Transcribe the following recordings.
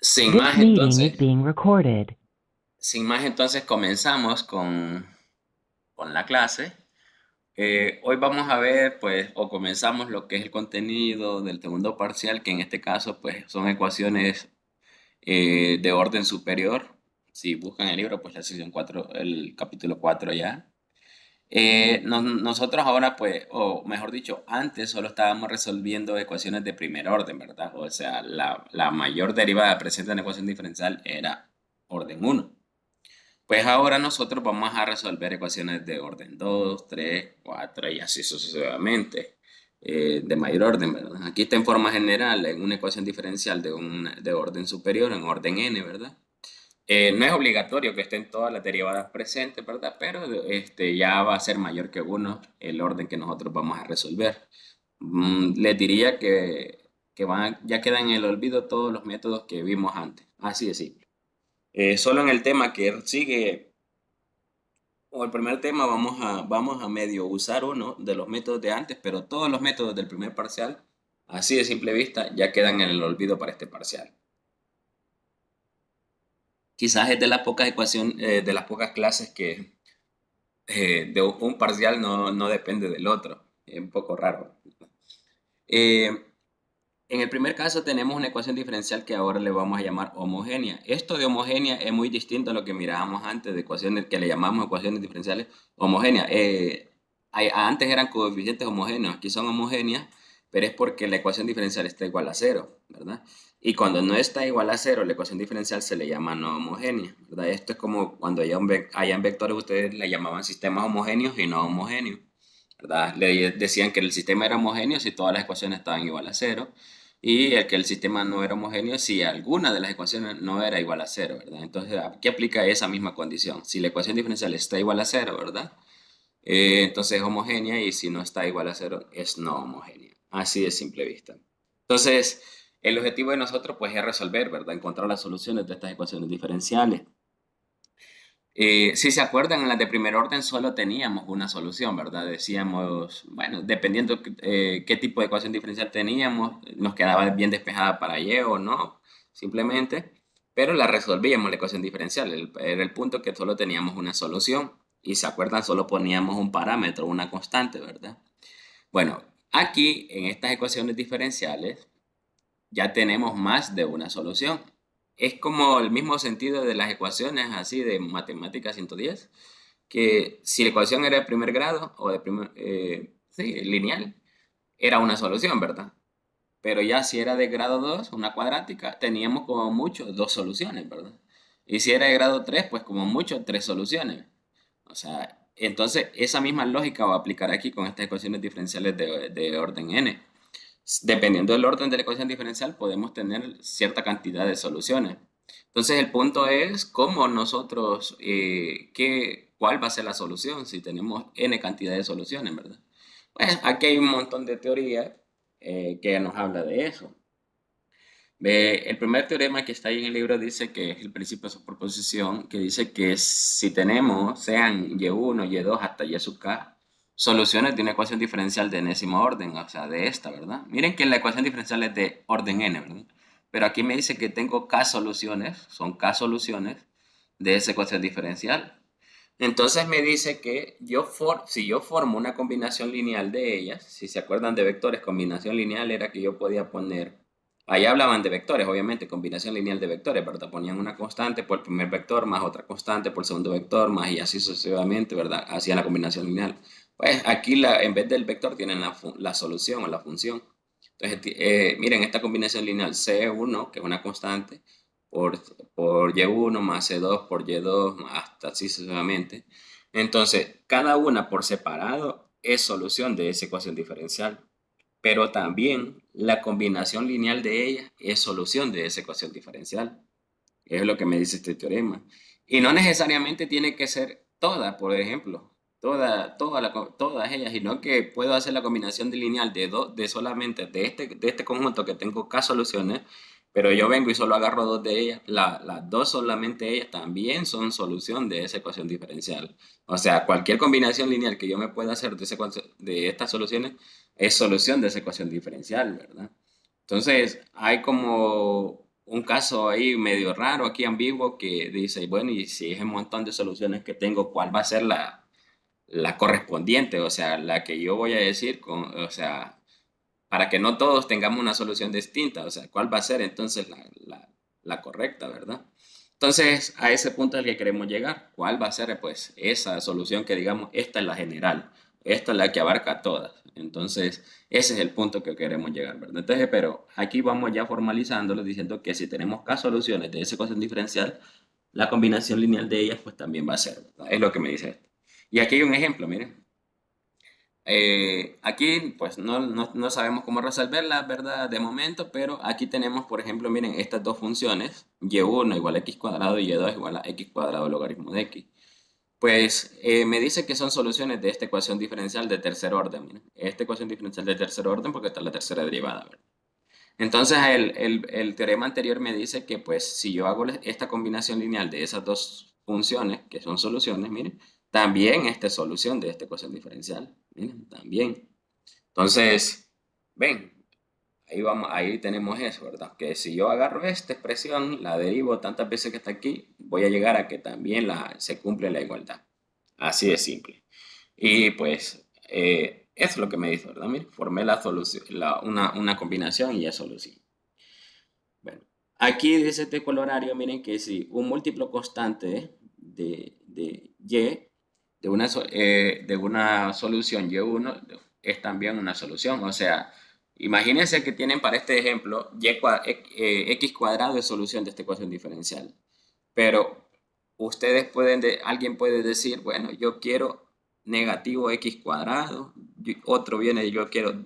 Sin This más meeting is entonces, being recorded. sin más entonces comenzamos con la clase. Hoy vamos a ver, pues, o comenzamos lo que es el contenido del segundo parcial, que en este caso, pues, son ecuaciones de orden superior. Si buscan el libro, pues la sección 4, el capítulo 4 ya. Nosotros ahora, pues, o mejor dicho, antes solo estábamos resolviendo ecuaciones de primer orden, ¿verdad? O sea, la mayor derivada presente en la ecuación diferencial era orden uno. Pues ahora nosotros vamos a resolver ecuaciones de orden 2, 3, 4 y así sucesivamente, de mayor orden, ¿verdad? Aquí está en forma general, en una ecuación diferencial de orden superior, en orden n, ¿verdad? No es obligatorio que estén todas las derivadas presentes, ¿verdad? Pero ya va a ser mayor que uno el orden que nosotros vamos a resolver. Les diría que ya quedan en el olvido todos los métodos que vimos antes. Así de simple. Solo en el tema que sigue, o el primer tema, vamos a medio usar uno de los métodos de antes, pero todos los métodos del primer parcial, así de simple vista, ya quedan en el olvido para este parcial. Quizás es de las pocas de las pocas clases que de un parcial no depende del otro. Es un poco raro. Eh, en el primer caso tenemos una ecuación diferencial que ahora le vamos a llamar homogénea. Esto de homogénea es muy distinto a lo que mirábamos antes de ecuaciones que le llamamos ecuaciones diferenciales homogéneas. Antes eran coeficientes homogéneos, aquí son homogéneas, pero es porque la ecuación diferencial está igual a cero, ¿verdad? Y cuando no está igual a cero, la ecuación diferencial se le llama no homogénea, ¿verdad? Esto es como cuando hayan vectores, ustedes le llamaban sistemas homogéneos y no homogéneos, ¿verdad? Le decían que el sistema era homogéneo si todas las ecuaciones estaban igual a cero y el que el sistema no era homogéneo si alguna de las ecuaciones no era igual a cero, ¿verdad? Entonces, ¿qué aplica esa misma condición? Si la ecuación diferencial está igual a cero, ¿verdad? Entonces es homogénea y si no está igual a cero es no homogénea. Así de simple vista. Entonces, el objetivo de nosotros pues es resolver, ¿verdad? Encontrar las soluciones de estas ecuaciones diferenciales. Si se acuerdan, en las de primer orden solo teníamos una solución, ¿verdad? Decíamos, bueno, dependiendo qué tipo de ecuación diferencial teníamos, nos quedaba bien despejada para y o no, simplemente, pero la resolvíamos la ecuación diferencial. Era el punto que solo teníamos una solución. Y se acuerdan, solo poníamos un parámetro, una constante, ¿verdad? Bueno, aquí en estas ecuaciones diferenciales ya tenemos más de una solución. Es como el mismo sentido de las ecuaciones así de matemática 110, que si la ecuación era de primer grado o sí, lineal, era una solución, ¿verdad? Pero ya si era de grado 2 una cuadrática, teníamos como mucho dos soluciones, ¿verdad? Y si era de grado 3 pues como mucho tres soluciones. O sea, entonces esa misma lógica va a aplicar aquí con estas ecuaciones diferenciales de orden n. Dependiendo del orden de la ecuación diferencial, podemos tener cierta cantidad de soluciones. Entonces, el punto es cómo nosotros, cuál va a ser la solución si tenemos n cantidad de soluciones, ¿verdad? Pues aquí hay un montón de teorías que nos habla de eso. El primer teorema que está ahí en el libro dice que es el principio de superposición, que dice que si tenemos, sean y1, y2 hasta y sub k, soluciones de una ecuación diferencial de enésimo orden, o sea, de esta, ¿verdad? Miren que la ecuación diferencial es de orden n, ¿verdad? Pero aquí me dice que tengo k soluciones, son k soluciones de esa ecuación diferencial. Entonces me dice que si yo formo una combinación lineal de ellas, si se acuerdan de vectores, combinación lineal era que yo podía poner, ahí hablaban de vectores, obviamente, combinación lineal de vectores, ¿verdad? Ponían una constante por el primer vector, más otra constante por el segundo vector, más y así sucesivamente, ¿verdad? Hacían la combinación lineal. Pues aquí en vez del vector tienen la solución o la función. Entonces, miren, esta combinación lineal C1, que es una constante, por, por Y1 más C2 por Y2 hasta así sucesivamente. Entonces, cada una por separado es solución de esa ecuación diferencial, pero también la combinación lineal de ellas es solución de esa ecuación diferencial. Es lo que me dice este teorema. Y no necesariamente tiene que ser toda, por ejemplo, todas ellas, sino que puedo hacer la combinación de lineal de solamente de este conjunto que tengo k soluciones, pero yo vengo y solo agarro dos de ellas, las dos solamente ellas también son solución de esa ecuación diferencial. O sea, cualquier combinación lineal que yo me pueda hacer de estas soluciones es solución de esa ecuación diferencial, ¿verdad? Entonces, hay como un caso ahí medio raro, aquí ambiguo, que dice, bueno, y si es un montón de soluciones que tengo, ¿cuál va a ser la correspondiente? O sea, la que yo voy a decir, o sea, para que no todos tengamos una solución distinta, o sea, ¿cuál va a ser entonces la correcta, verdad? Entonces, a ese punto es al que queremos llegar. ¿Cuál va a ser, pues, esa solución que digamos, esta es la general, esta es la que abarca todas? Entonces, ese es el punto que queremos llegar, ¿verdad? Entonces, pero aquí vamos ya formalizándolo diciendo que si tenemos K soluciones de esa ecuación diferencial, la combinación lineal de ellas, pues también va a ser, ¿verdad? Es lo que me dice esto. Y aquí hay un ejemplo, miren. Aquí pues no sabemos cómo resolverla, ¿verdad? De momento, pero aquí tenemos, por ejemplo, miren, estas dos funciones, y1 igual a x cuadrado y y2 igual a x cuadrado logaritmo de x. Pues me dice que son soluciones de esta ecuación diferencial de tercer orden, miren. Esta ecuación diferencial de tercer orden porque está la tercera derivada, ¿verdad? Entonces el teorema anterior me dice que pues si yo hago esta combinación lineal de esas dos funciones, que son soluciones, miren, también esta es solución de esta ecuación diferencial, miren, también. Entonces, ven, ahí vamos, ahí tenemos eso, ¿verdad? Que si yo agarro esta expresión, la derivo tantas veces que está aquí, voy a llegar a que también se cumple la igualdad. Así de simple. Y pues, eso es lo que me dice, ¿verdad? Mire, formé la solución, una combinación y es solución. Bueno, aquí dice este colorario, miren que si un múltiplo constante de y, de una solución y1, es también una solución. O sea, imagínense que tienen para este ejemplo x cuadrado es solución de esta ecuación diferencial. Pero ustedes alguien puede decir, bueno, yo quiero negativo x cuadrado, otro viene, yo quiero,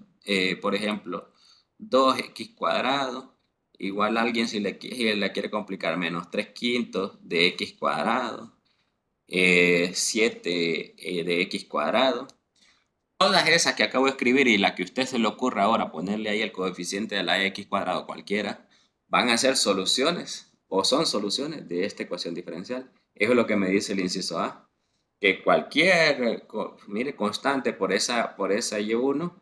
por ejemplo, 2x cuadrado, igual a alguien si le quiere complicar menos 3 quintos de x cuadrado, 7 de x cuadrado. Todas esas que acabo de escribir y la que a usted se le ocurra ahora ponerle ahí el coeficiente de la x cuadrado cualquiera, van a ser soluciones o son soluciones de esta ecuación diferencial. Eso es lo que me dice el inciso A, que cualquier, mire, constante por esa y1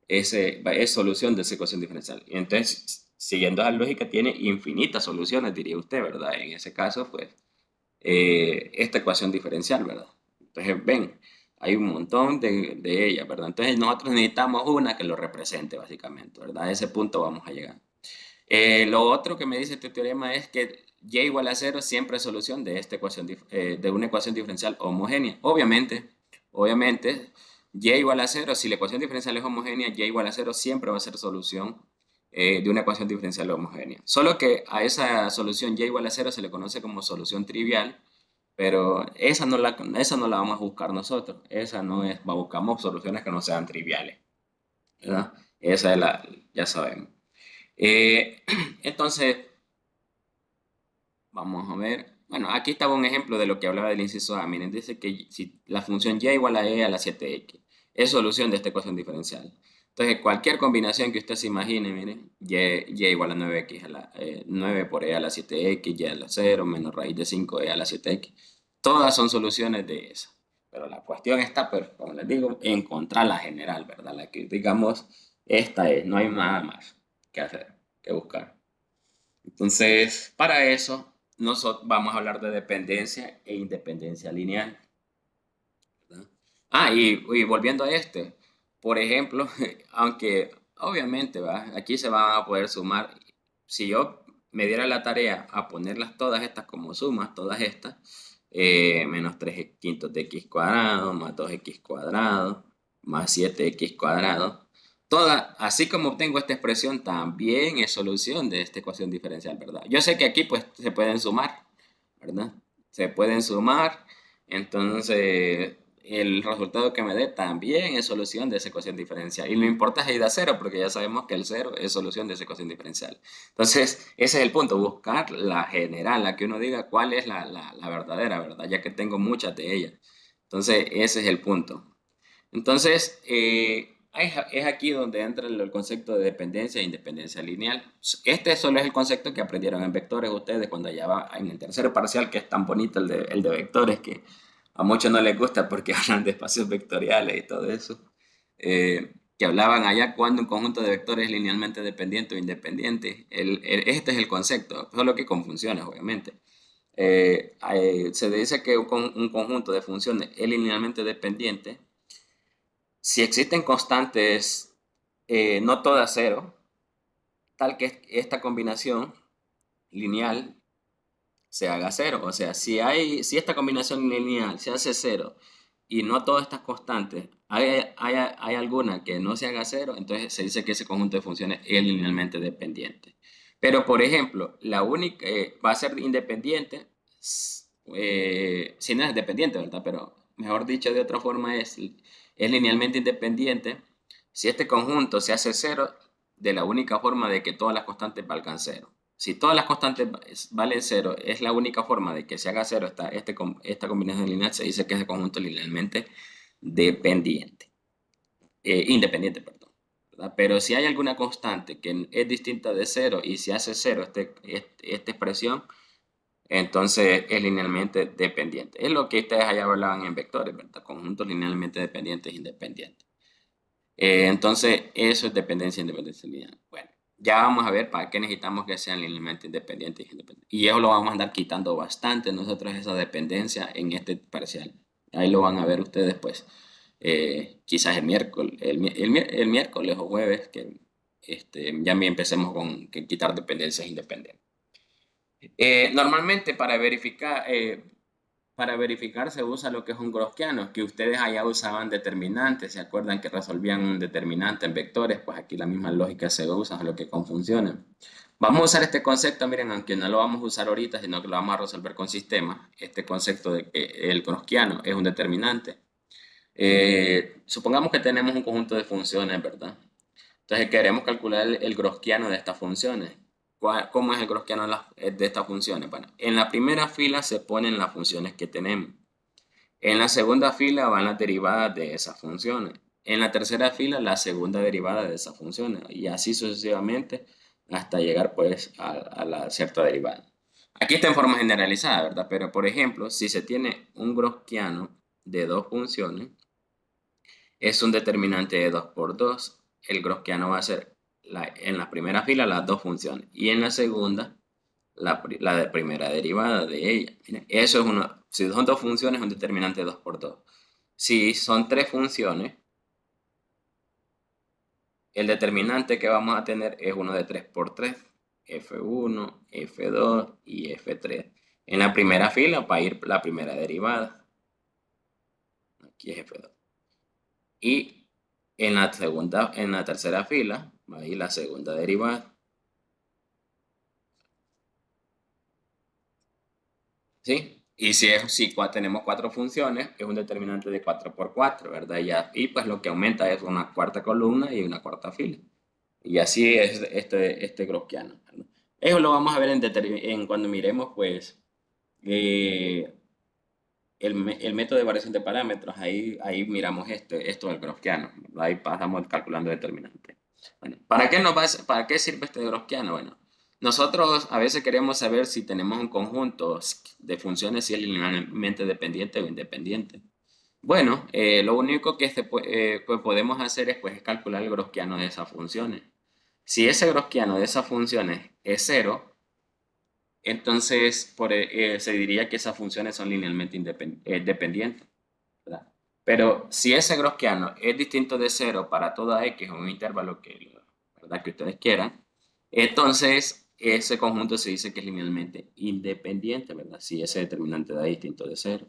es solución de esa ecuación diferencial. Y entonces, siguiendo esa lógica, tiene infinitas soluciones, diría usted, ¿verdad? En ese caso, pues, esta ecuación diferencial, ¿verdad? Entonces, ven, hay un montón de ellas, ¿verdad? Entonces, nosotros necesitamos una que lo represente, básicamente, ¿verdad? A ese punto vamos a llegar. Lo otro que me dice este teorema es que y igual a cero siempre es solución de esta ecuación, de una ecuación diferencial homogénea. Obviamente, y igual a cero, si la ecuación diferencial es homogénea, y igual a cero siempre va a ser solución de una ecuación diferencial homogénea. Solo que a esa solución y igual a cero se le conoce como solución trivial, pero esa no la vamos a buscar nosotros. Esa no es, buscamos soluciones que no sean triviales, ¿verdad? Esa es ya sabemos. Eh, entonces, vamos a ver. Bueno, aquí estaba un ejemplo de lo que hablaba del inciso A. Miren, dice que si la función y igual a e a la 7x es solución de esta ecuación diferencial. Entonces, cualquier combinación que usted se imagine, miren, y igual a 9x 9 por e a la 7x, y a la 0, menos raíz de 5e a la 7x. Todas son soluciones de esa. Pero la cuestión está, pues, como les digo, encontrar la general, ¿verdad? La que digamos, esta es, no hay nada más que hacer, que buscar. Entonces, para eso, nosotros vamos a hablar de dependencia e independencia lineal, ¿verdad? Y volviendo a este, por ejemplo, aunque obviamente aquí se van a poder sumar, si yo me diera la tarea a ponerlas todas estas como sumas, todas estas, menos 3 quintos de x cuadrado, más 2x cuadrado, más 7x cuadrado, así como obtengo esta expresión, también es solución de esta ecuación diferencial, ¿verdad? Yo sé que aquí pues se pueden sumar, ¿verdad? Se pueden sumar, entonces el resultado que me dé también es solución de esa ecuación diferencial. Y no importa es ida a cero, porque ya sabemos que el cero es solución de esa ecuación diferencial. Entonces, ese es el punto, buscar la general, la que uno diga cuál es la verdadera, ¿verdad? Ya que tengo muchas de ellas. Entonces, ese es el punto. Entonces, es aquí donde entra el concepto de dependencia e independencia lineal. Este solo es el concepto que aprendieron en vectores ustedes cuando ya va en el tercer parcial, que es tan bonito el de vectores, que a muchos no les gusta porque hablan de espacios vectoriales y todo eso. que hablaban allá cuando un conjunto de vectores es linealmente dependiente o independiente. Este es el concepto, solo que con funciones, obviamente. Se dice que un conjunto de funciones es linealmente dependiente si existen constantes, no todas cero, tal que esta combinación lineal se haga cero. O sea, si esta combinación lineal se hace cero y no todas estas constantes, hay alguna que no se haga cero, entonces se dice que ese conjunto de funciones es linealmente dependiente. Pero, por ejemplo, la única va a ser independiente si no es dependiente, ¿verdad? Pero, mejor dicho, de otra forma es linealmente independiente si este conjunto se hace cero de la única forma de que todas las constantes valgan cero. Si todas las constantes valen cero, es la única forma de que se haga cero esta combinación lineal, se dice que ese conjunto es linealmente dependiente, independiente, perdón. ¿Verdad? Pero si hay alguna constante que es distinta de cero y se hace cero esta expresión, entonces es linealmente dependiente. Es lo que ustedes allá hablaban en vectores, ¿verdad? Conjuntos linealmente dependientes e independientes. Entonces, eso es dependencia e independencia lineal. Bueno, ya vamos a ver para qué necesitamos que sean linealmente independientes e independientes. Y eso lo vamos a andar quitando bastante nosotros, esa dependencia en este parcial. Ahí lo van a ver ustedes, pues, quizás el miércoles, el miércoles o jueves, que ya empecemos con quitar dependencias independientes. Normalmente para verificar se usa lo que es un gaussiano, que ustedes allá usaban determinantes, ¿se acuerdan que resolvían un determinante en vectores? Pues aquí la misma lógica se usa, lo que con funciones. Vamos a usar este concepto, miren, aunque no lo vamos a usar ahorita, sino que lo vamos a resolver con sistemas, este concepto de que el gaussiano es un determinante. Supongamos que tenemos un conjunto de funciones, ¿verdad? Entonces queremos calcular el gaussiano de estas funciones. ¿Cómo es el gaussiano de estas funciones? Bueno, en la primera fila se ponen las funciones que tenemos. En la segunda fila van las derivadas de esas funciones. En la tercera fila la segunda derivada de esas funciones. Y así sucesivamente hasta llegar pues a la cierta derivada. Aquí está en forma generalizada, ¿verdad? Pero por ejemplo, si se tiene un gaussiano de dos funciones, es un determinante de 2 por 2. El gaussiano va a ser en la primera fila las dos funciones y en la segunda la de primera derivada de ella. Miren, eso es uno. Si son dos funciones, es un determinante de 2 por 2. Si son tres funciones, el determinante que vamos a tener es uno de 3 por 3. F1, F2 y F3. En la primera fila va a ir la primera derivada. Aquí es F2. Y en la tercera fila va a ir la segunda derivada. ¿Sí? Y si tenemos cuatro funciones, es un determinante de 4 por 4, ¿verdad? Y pues lo que aumenta es una cuarta columna y una cuarta fila. Y así es este gaussiano, ¿verdad? Eso lo vamos a ver cuando miremos, pues, eh, el método de variación de parámetros. Ahí miramos esto del gaussiano. Ahí pasamos calculando determinante. Bueno, ¿para qué sirve este gaussiano? Bueno, nosotros a veces queremos saber si tenemos un conjunto de funciones, si es linealmente dependiente o independiente. Bueno, lo único que pues podemos hacer es, pues, calcular el gaussiano de esas funciones. Si ese gaussiano de esas funciones es cero, entonces se diría que esas funciones son linealmente dependientes, ¿verdad? Pero si ese gaussiano es distinto de cero para toda x en un intervalo ¿verdad? Que ustedes quieran, entonces ese conjunto se dice que es linealmente independiente, ¿verdad? Si ese determinante da distinto de cero.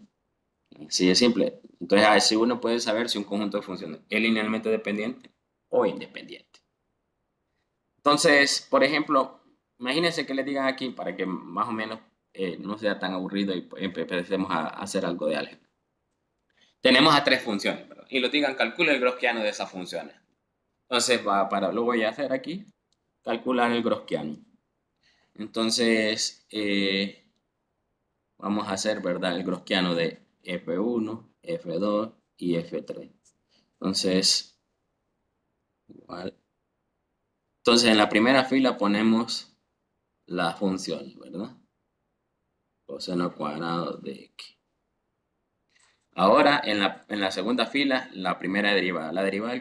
Así de simple. Entonces, así uno puede saber si un conjunto de funciones es linealmente dependiente o independiente. Entonces, por ejemplo, imagínense que les digan aquí para que más o menos no sea tan aburrido y empecemos a hacer algo de álgebra. Tenemos a tres funciones, ¿verdad? Y los digan, calcula el gaussiano de esas funciones. Entonces, lo voy a hacer aquí, calcular el gaussiano. Entonces, vamos a hacer, ¿verdad? El gaussiano de F1, F2 y F3. Entonces, igual. Entonces, en la primera fila ponemos las funciones, ¿verdad? Coseno cuadrado de x. Ahora, en la segunda fila, la primera derivada. La derivada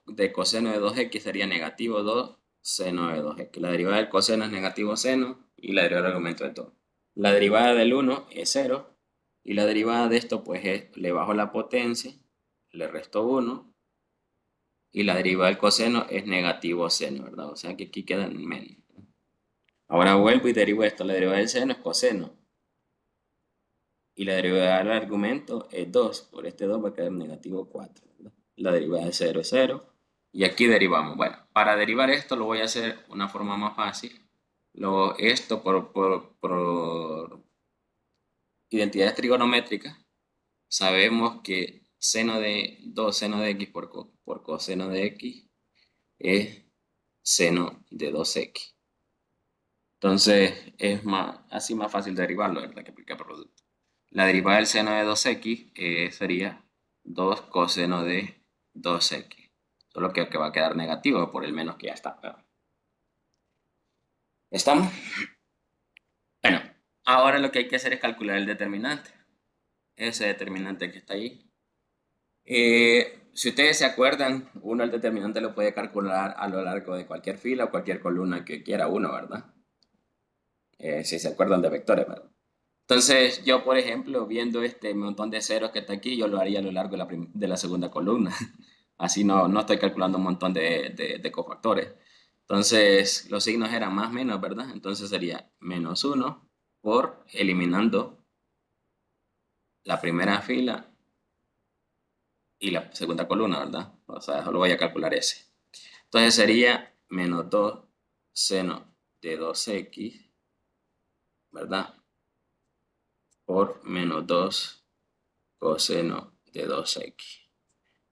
de coseno de 2x sería negativo 2 seno de 2x. La derivada del coseno es negativo seno y la derivada del aumento de todo. La derivada del 1 es 0 y la derivada de esto pues es, le bajo la potencia, le resto 1 y la derivada del coseno es negativo seno, ¿verdad? O sea que aquí queda en menos. Ahora vuelvo y derivo esto. La derivada del seno es coseno y la derivada del argumento es 2. Por este 2 va a quedar negativo 4, ¿verdad? La derivada de 0 es 0. Y aquí derivamos. Bueno, para derivar esto lo voy a hacer de una forma más fácil. Esto por identidades trigonométricas, sabemos que seno de 2 seno de x por coseno de x es seno de 2x. Entonces es así más fácil derivarlo, ¿verdad? Que aplicar producto. La derivada del seno de 2x sería 2 coseno de 2x. Solo que va a quedar negativo por el menos que ya está. ¿Estamos? Bueno, ahora lo que hay que hacer es calcular el determinante. Ese determinante que está ahí. Si ustedes se acuerdan, uno el determinante lo puede calcular a lo largo de cualquier fila o cualquier columna que quiera uno, ¿verdad? Si se acuerdan de vectores, ¿verdad? Entonces, yo, por ejemplo, viendo este montón de ceros que está aquí, yo lo haría a lo largo de la segunda columna. Así no estoy calculando un montón de cofactores. Entonces, los signos eran más menos, ¿verdad? Entonces sería menos 1 por eliminando la primera fila y la segunda columna, ¿verdad? O sea, solo voy a calcular ese. Entonces sería menos 2 seno de 2x, ¿verdad? Por menos 2 coseno de 2x.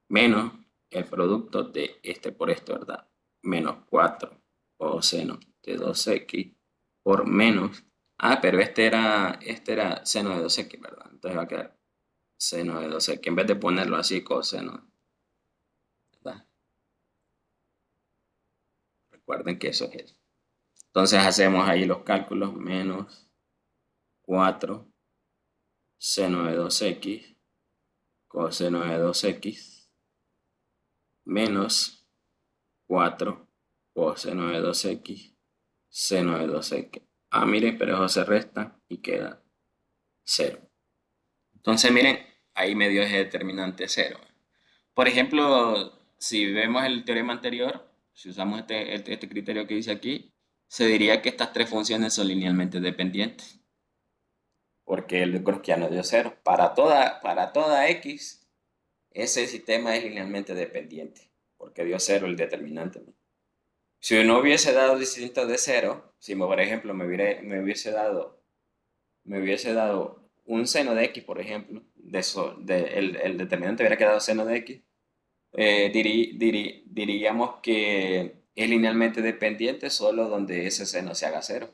Menos el producto de este por esto, ¿verdad? Menos 4 coseno de 2x por menos... Ah, pero este era seno de 2x, ¿verdad? Entonces va a quedar seno de 2x. En vez de ponerlo así, coseno, ¿verdad? Recuerden que eso es eso. Entonces hacemos ahí los cálculos. Menos 4 seno de 2x coseno de 2x menos 4 coseno de 2x seno de 2x. Ah, miren, pero eso se resta y queda 0. Entonces, miren, ahí me dio ese determinante 0. Por ejemplo, si vemos el teorema anterior, si usamos este criterio que dice aquí, se diría que estas tres funciones son linealmente dependientes, porque el gaussiano dio 0. Para toda x, ese sistema es linealmente dependiente, porque dio 0 el determinante, ¿no? Si no hubiese dado distinto de 0, si por ejemplo me hubiese dado un seno de x, por ejemplo, el determinante hubiera quedado seno de x, diríamos que es linealmente dependiente solo donde ese seno se haga 0.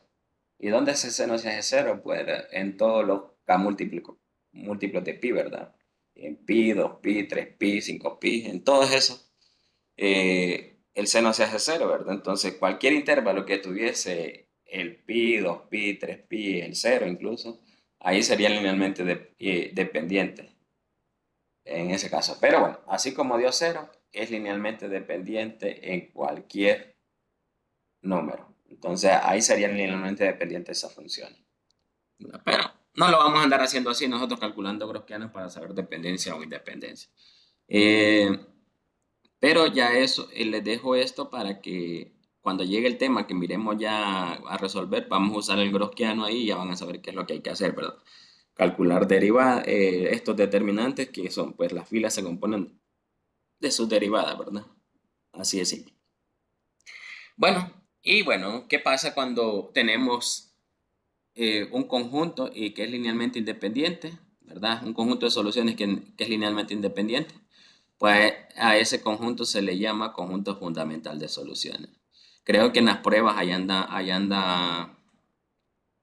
¿Y dónde ese seno se hace 0? Pues en todos los k múltiplos de pi, ¿verdad? En pi, 2pi, 3pi, 5pi, en todos esos, el seno se hace 0, ¿verdad? Entonces cualquier intervalo que tuviese el pi, 2pi, 3pi, el 0 incluso, ahí sería linealmente dependiente en ese caso. Pero bueno, así como dio 0, es linealmente dependiente en cualquier número. Entonces ahí serían linealmente dependientes esas funciones. Pero no lo vamos a andar haciendo así, nosotros calculando gaussianos para saber dependencia o independencia. Eh, pero ya eso, les dejo esto para que cuando llegue el tema que miremos ya a resolver, vamos a usar el gaussiano ahí y ya van a saber qué es lo que hay que hacer, ¿verdad? Calcular estos determinantes que son, pues las filas se componen de sus derivadas, ¿verdad? Así de simple. Bueno, y bueno, ¿qué pasa cuando tenemos un conjunto y que es linealmente independiente, ¿verdad? Un conjunto de soluciones que es linealmente independiente. Pues a ese conjunto se le llama conjunto fundamental de soluciones. Creo que en las pruebas anda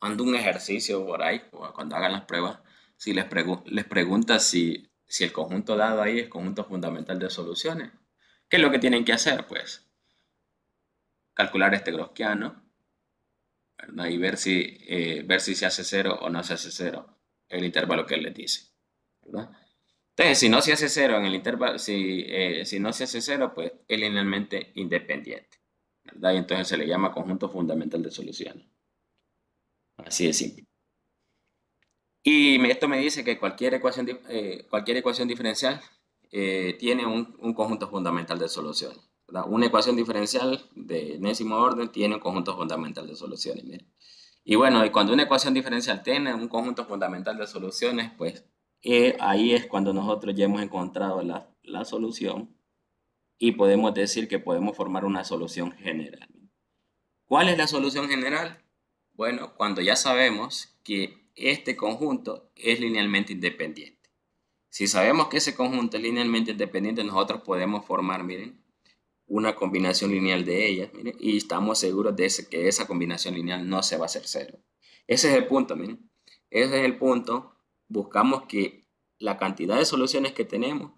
un ejercicio por ahí, o cuando hagan las pruebas, si les pregunta si el conjunto dado ahí es conjunto fundamental de soluciones. ¿Qué es lo que tienen que hacer? Pues calcular este gaussiano, ¿verdad? Y ver si se hace 0 o no se hace 0 el intervalo que él les dice, ¿verdad? Entonces, si no se hace cero en el intervalo, si no se hace cero, pues es linealmente independiente, ¿verdad? Y entonces se le llama conjunto fundamental de soluciones. Así de simple. Y esto me dice que cualquier ecuación diferencial tiene un conjunto fundamental de soluciones, ¿verdad? Una ecuación diferencial de enésimo orden tiene un conjunto fundamental de soluciones. Mire. Y bueno, y cuando una ecuación diferencial tiene un conjunto fundamental de soluciones, pues ahí es cuando nosotros ya hemos encontrado la solución y podemos decir que podemos formar una solución general. ¿Cuál es la solución general? Bueno, cuando ya sabemos que este conjunto es linealmente independiente. Si sabemos que ese conjunto es linealmente independiente, nosotros podemos formar, miren, una combinación lineal de ellas, miren, y estamos seguros de que esa combinación lineal no se va a hacer cero. Ese es el punto, miren. Ese es el punto. Buscamos que la cantidad de soluciones que tenemos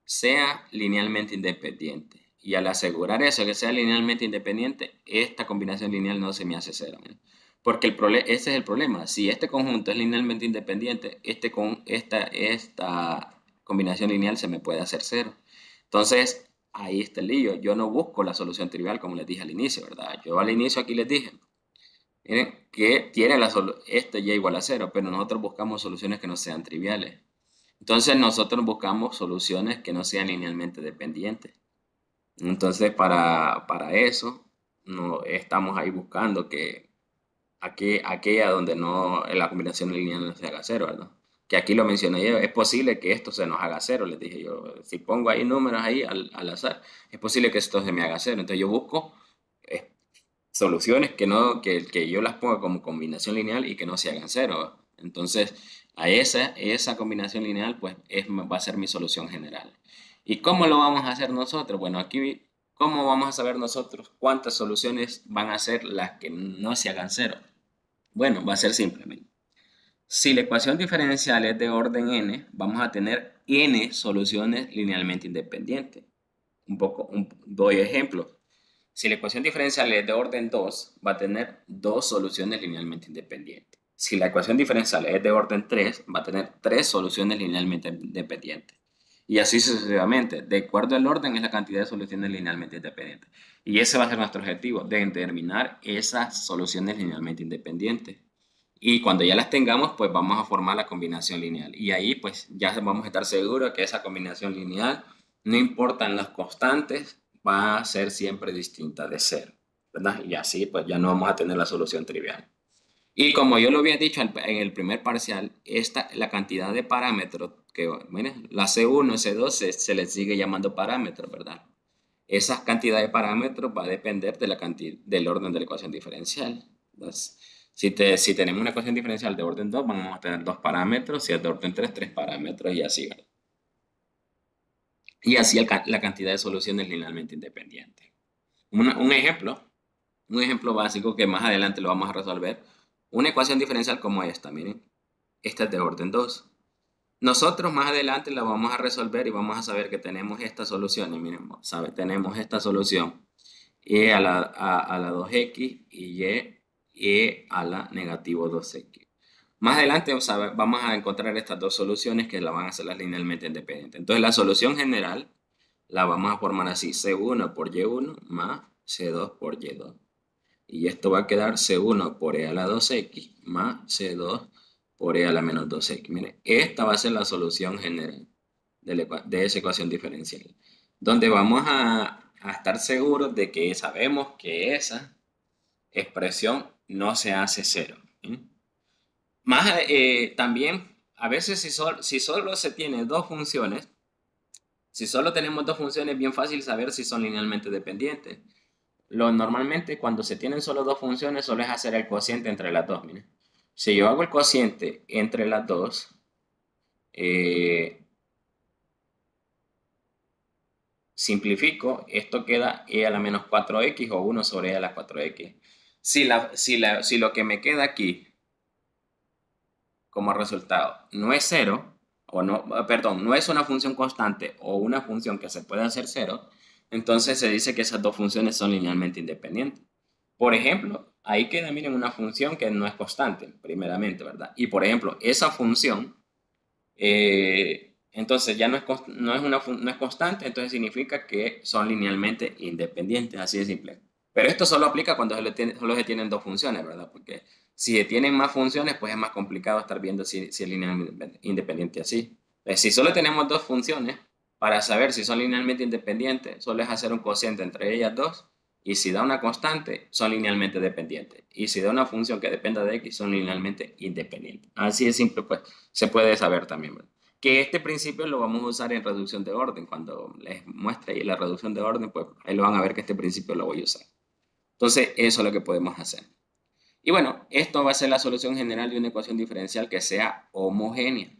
sea linealmente independiente. Y al asegurar eso, que sea linealmente independiente, esta combinación lineal no se me hace cero. Miren. Porque ese es el problema. Si este conjunto es linealmente independiente, esta combinación lineal se me puede hacer cero. Entonces, ahí está el lío. Yo no busco la solución trivial como les dije al inicio, ¿verdad? Yo al inicio aquí les dije, miren, que tiene esto ya igual a cero, pero nosotros buscamos soluciones que no sean triviales. Entonces, nosotros buscamos soluciones que no sean linealmente dependientes. Entonces, para eso, no estamos ahí buscando que aquella donde no la combinación lineal no se haga cero, ¿verdad? Que aquí lo mencioné yo, es posible que esto se nos haga cero, les dije yo, si pongo ahí números ahí al azar, es posible que esto se me haga cero, entonces yo busco eh, soluciones que yo las ponga como combinación lineal y que no se hagan cero, entonces a esa combinación lineal pues va a ser mi solución general. ¿Y cómo lo vamos a hacer nosotros? Bueno, aquí, ¿cómo vamos a saber nosotros cuántas soluciones van a ser las que no se hagan cero? Bueno, va a ser simplemente. Si la ecuación diferencial es de orden n, vamos a tener n soluciones linealmente independientes. Doy ejemplo. Si la ecuación diferencial es de orden 2, va a tener dos soluciones linealmente independientes. Si la ecuación diferencial es de orden 3, va a tener tres soluciones linealmente independientes. Y así sucesivamente. De acuerdo al orden es la cantidad de soluciones linealmente independientes. Y ese va a ser nuestro objetivo, de determinar esas soluciones linealmente independientes. Y cuando ya las tengamos, pues vamos a formar la combinación lineal. Y ahí pues ya vamos a estar seguros que esa combinación lineal, no importan las constantes, va a ser siempre distinta de cero, ¿verdad? Y así pues ya no vamos a tener la solución trivial. Y como yo lo había dicho en el primer parcial, la cantidad de parámetros que, miren, la C1, C2 se les sigue llamando parámetros, ¿verdad? Esa cantidad de parámetros va a depender de del orden de la ecuación diferencial. Entonces, si tenemos una ecuación diferencial de orden 2, vamos a tener dos parámetros, si es de orden 3, tres parámetros y así, ¿verdad? Y así la cantidad de soluciones linealmente independientes. Un ejemplo, un ejemplo básico que más adelante lo vamos a resolver, una ecuación diferencial como esta, miren, esta es de orden 2. Nosotros más adelante la vamos a resolver y vamos a saber que tenemos estas soluciones, miren, tenemos esta solución a la 2x y y a la negativo 2x. Más adelante vamos a encontrar estas dos soluciones que la van a hacer las linealmente independientes. Entonces la solución general la vamos a formar así, C1 por Y1 más C2 por Y2. Y esto va a quedar C1 por E a la 2x más C2 por E a la menos 2x. Mire, esta va a ser la solución general de esa ecuación diferencial. Donde vamos a estar seguros de que sabemos que esa expresión no se hace cero. ¿Sí? Más también, a veces si solo se tiene dos funciones, si solo tenemos dos funciones, es bien fácil saber si son linealmente dependientes. Normalmente cuando se tienen solo dos funciones, solo es hacer el cociente entre las dos. Mire. Si yo hago el cociente entre las dos, eh, simplifico, esto queda e a la menos 4x o 1 sobre e a la 4x. Si lo que me queda aquí como resultado no es cero, o no, perdón, no es una función constante o una función que se puede hacer cero, entonces se dice que esas dos funciones son linealmente independientes. Por ejemplo, ahí queda, miren, una función que no es constante, primeramente, ¿verdad? Y por ejemplo, esa función Entonces ya no es constante, entonces significa que son linealmente independientes, así de simple. Pero esto solo aplica cuando solo se tienen dos funciones, ¿verdad? Porque si se tienen más funciones, pues es más complicado estar viendo si es linealmente independiente así. Si solo tenemos dos funciones, para saber si son linealmente independientes, solo es hacer un cociente entre ellas dos, y si da una constante, son linealmente dependientes. Y si da una función que dependa de x, son linealmente independientes. Así de simple, pues se puede saber también, ¿verdad? Que este principio lo vamos a usar en reducción de orden. Cuando les muestre ahí la reducción de orden, pues ahí lo van a ver que este principio lo voy a usar. Entonces, eso es lo que podemos hacer. Y bueno, esto va a ser la solución general de una ecuación diferencial que sea homogénea.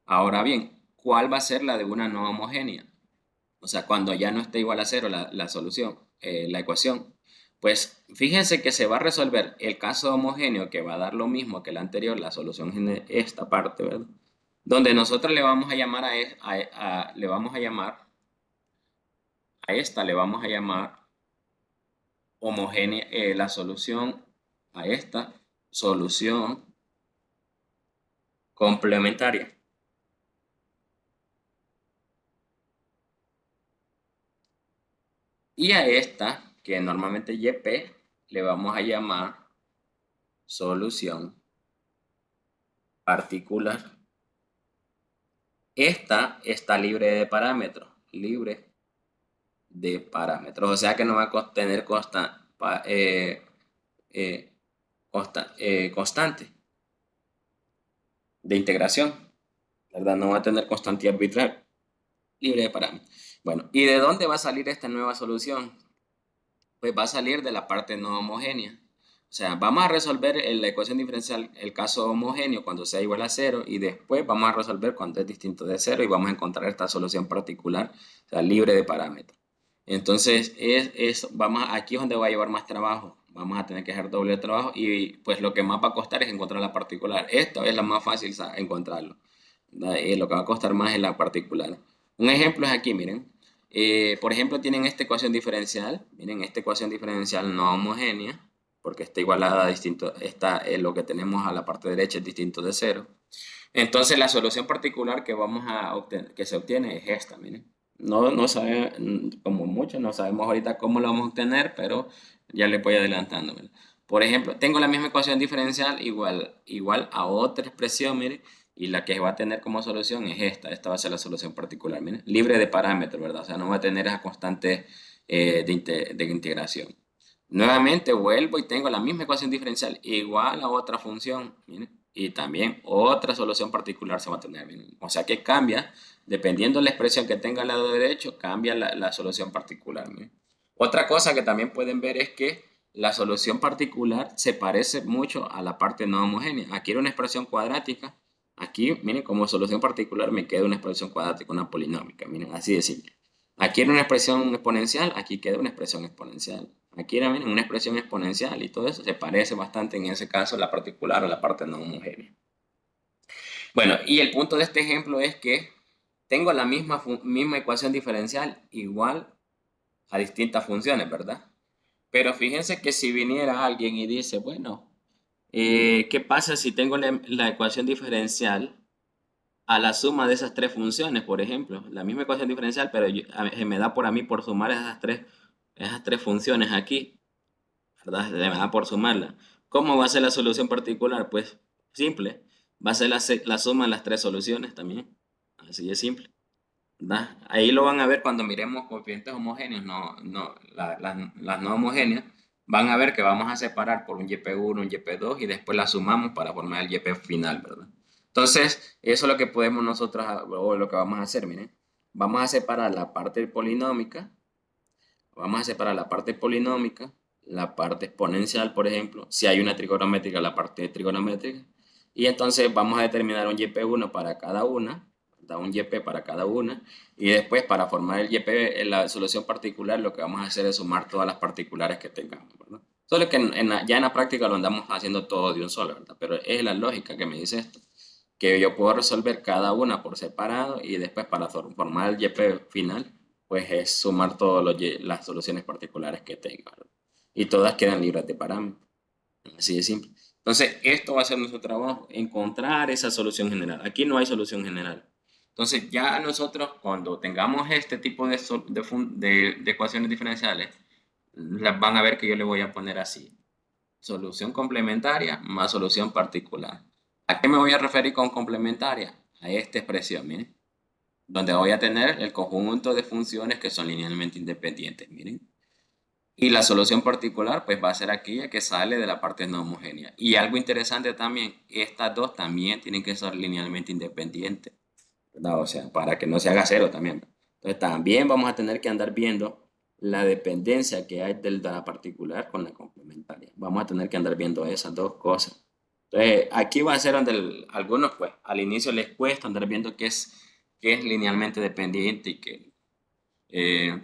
Ahora bien, ¿cuál va a ser la de una no homogénea? O sea, cuando ya no esté igual a cero la solución, la ecuación. Pues fíjense que se va a resolver el caso homogéneo que va a dar lo mismo que el anterior, la solución en esta parte, ¿verdad? Donde nosotros le vamos a llamar le vamos a llamar a esta, le vamos a llamar homogénea, la solución a esta solución complementaria. Y a esta, que normalmente YP, le vamos a llamar solución particular. Esta está libre de parámetros, o sea que no va a tener constante de integración, ¿verdad? No va a tener constante arbitral, libre de parámetros. Bueno, ¿y de dónde va a salir esta nueva solución? Pues va a salir de la parte no homogénea. O sea, vamos a resolver la ecuación diferencial, el caso homogéneo cuando sea igual a cero, y después vamos a resolver cuando es distinto de cero y vamos a encontrar esta solución particular, o sea, libre de parámetros. Entonces, aquí es donde va a llevar más trabajo. Vamos a tener que hacer doble trabajo y pues lo que más va a costar es encontrar la particular. Esta es la más fácil encontrarlo. Lo que va a costar más es la particular. Un ejemplo es aquí, miren. Por ejemplo, tienen esta ecuación diferencial. Miren, esta ecuación diferencial no homogénea, porque está igualada a distinto, lo que tenemos a la parte derecha es distinto de cero. Entonces, la solución particular que vamos a obtener, que se obtiene es esta, miren. No sabe, como mucho, no sabemos ahorita cómo lo vamos a obtener, pero ya le voy adelantando. ¿Verdad? Por ejemplo, tengo la misma ecuación diferencial igual a otra expresión, miren, y la que va a tener como solución es esta. Esta va a ser la solución particular, miren, libre de parámetros, ¿verdad? O sea, no va a tener esa constante de integración. Nuevamente vuelvo y tengo la misma ecuación diferencial igual a otra función, miren, y también otra solución particular se va a tener, miren. O sea que cambia, dependiendo de la expresión que tenga al lado derecho, cambia la solución particular, miren. Otra cosa que también pueden ver es que la solución particular se parece mucho a la parte no homogénea. Aquí era una expresión cuadrática, aquí, miren, como solución particular me queda una expresión cuadrática, una polinómica, miren, así de simple. Aquí era una expresión exponencial, aquí queda una expresión exponencial. Aquí era miren, una expresión exponencial y todo eso se parece bastante en ese caso la particular a la parte no homogénea. Bueno, y el punto de este ejemplo es que tengo la misma ecuación diferencial igual a distintas funciones, ¿verdad? Pero fíjense que si viniera alguien y dice, bueno, ¿qué pasa si tengo la ecuación diferencial a la suma de esas tres funciones, por ejemplo? La misma ecuación diferencial, pero me da por a mí por sumar esas tres funciones aquí, ¿verdad? Me da por sumarla. ¿Cómo va a ser la solución particular? Pues simple, va a ser la suma de las tres soluciones también, así de simple. ¿Verdad? Ahí lo van a ver cuando miremos coeficientes homogéneos, las no homogéneas, van a ver que vamos a separar por un YP1, un YP2 y después las sumamos para formar el YP final, ¿verdad? Entonces, eso es lo que podemos nosotros, o lo que vamos a hacer, miren. Vamos a separar la parte polinómica, la parte exponencial, por ejemplo, si hay una trigonométrica, la parte trigonométrica, y entonces vamos a determinar un YP1 para cada una, da un YP para cada una, y después para formar el YP, en la solución particular, lo que vamos a hacer es sumar todas las particulares que tengamos, ¿verdad? Solo que ya en la práctica lo andamos haciendo todo de un solo, ¿verdad? Pero es la lógica que me dice esto, que yo puedo resolver cada una por separado y después para formar el YP final, pues es sumar todas las soluciones particulares que tenga, ¿verdad? Y todas quedan libres de parámetros. Así de simple. Entonces, esto va a ser nuestro trabajo, encontrar esa solución general. Aquí no hay solución general. Entonces ya nosotros cuando tengamos este tipo de ecuaciones diferenciales, las van a ver que yo le voy a poner así. Solución complementaria más solución particular. ¿A qué me voy a referir con complementaria? A esta expresión, miren, donde voy a tener el conjunto de funciones que son linealmente independientes, miren. Y la solución particular, pues va a ser aquella que sale de la parte no homogénea. Y algo interesante también, estas dos también tienen que ser linealmente independientes, ¿verdad? O sea, para que no se haga cero también. Entonces también vamos a tener que andar viendo la dependencia que hay de la particular con la complementaria. Vamos a tener que andar viendo esas dos cosas. Entonces aquí va a ser donde algunos, pues, al inicio les cuesta andar viendo qué es linealmente dependiente y que eh,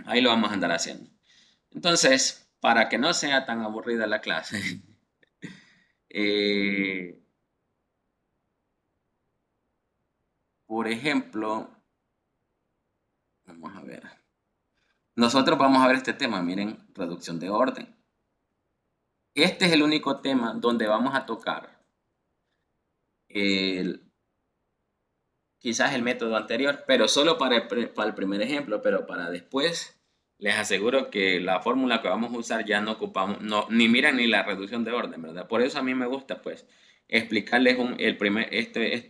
ahí lo vamos a andar haciendo. Entonces, para que no sea tan aburrida la clase, eh, por ejemplo, vamos a ver. Nosotros vamos a ver este tema, miren, reducción de orden. Este es el único tema donde vamos a tocar el- quizás el método anterior, pero solo para el primer ejemplo, pero para después les aseguro que la fórmula que vamos a usar ya no ocupamos, no, ni miran ni la reducción de orden, ¿verdad? Por eso a mí me gusta, pues, explicarles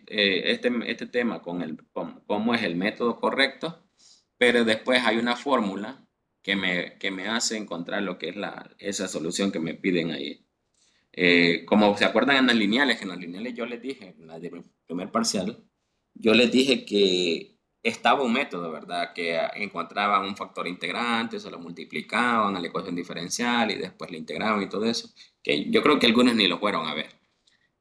este tema con cómo es el método correcto, pero después hay una fórmula que me hace encontrar lo que es esa solución que me piden ahí. Como se acuerdan en las lineales, que en las lineales yo les dije, en la del primer parcial, yo les dije que estaba un método, ¿verdad? Que encontraban un factor integrante, se lo multiplicaban a la ecuación diferencial y después le integraban y todo eso, que yo creo que algunos ni lo fueron a ver.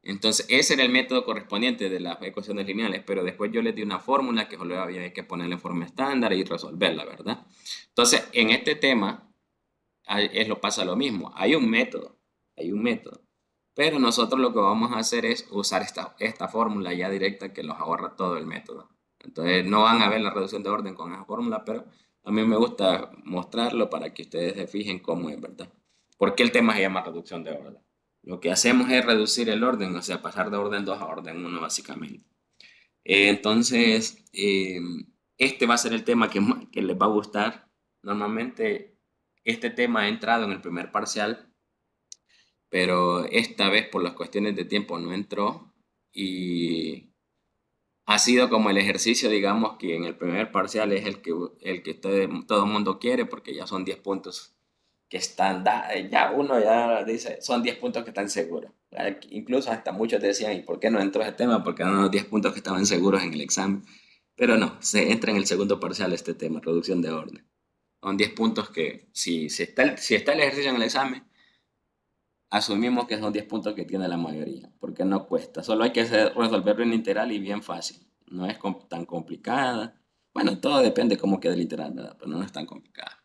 Entonces, ese era el método correspondiente de las ecuaciones lineales, pero después yo les di una fórmula que solo había que ponerle en forma estándar y resolverla, ¿verdad? Entonces, en este tema pasa lo mismo. Hay un método. Pero nosotros lo que vamos a hacer es usar esta fórmula ya directa que los ahorra todo el método. Entonces no van a ver la reducción de orden con esa fórmula, pero a mí me gusta mostrarlo para que ustedes se fijen cómo es, ¿verdad? ¿Por qué el tema se llama reducción de orden? Lo que hacemos es reducir el orden, o sea, pasar de orden 2 a orden uno básicamente. Entonces, este va a ser el tema que les va a gustar. Normalmente este tema ha entrado en el primer parcial, pero esta vez por las cuestiones de tiempo no entró y ha sido como el ejercicio, digamos, que en el primer parcial es el que todo el mundo quiere porque ya son 10 puntos que están, ya uno ya dice, son 10 puntos que están seguros. Incluso hasta muchos decían, ¿y por qué no entró ese tema? Porque eran los 10 puntos que estaban seguros en el examen. Pero no, se entra en el segundo parcial este tema, reducción de orden. Son 10 puntos que si está el ejercicio en el examen, asumimos que son 10 puntos que tiene la mayoría, porque no cuesta. Solo hay que resolverlo en literal y bien fácil. No es tan complicada. Bueno, todo depende cómo quede literal, ¿verdad? Pero no es tan complicada.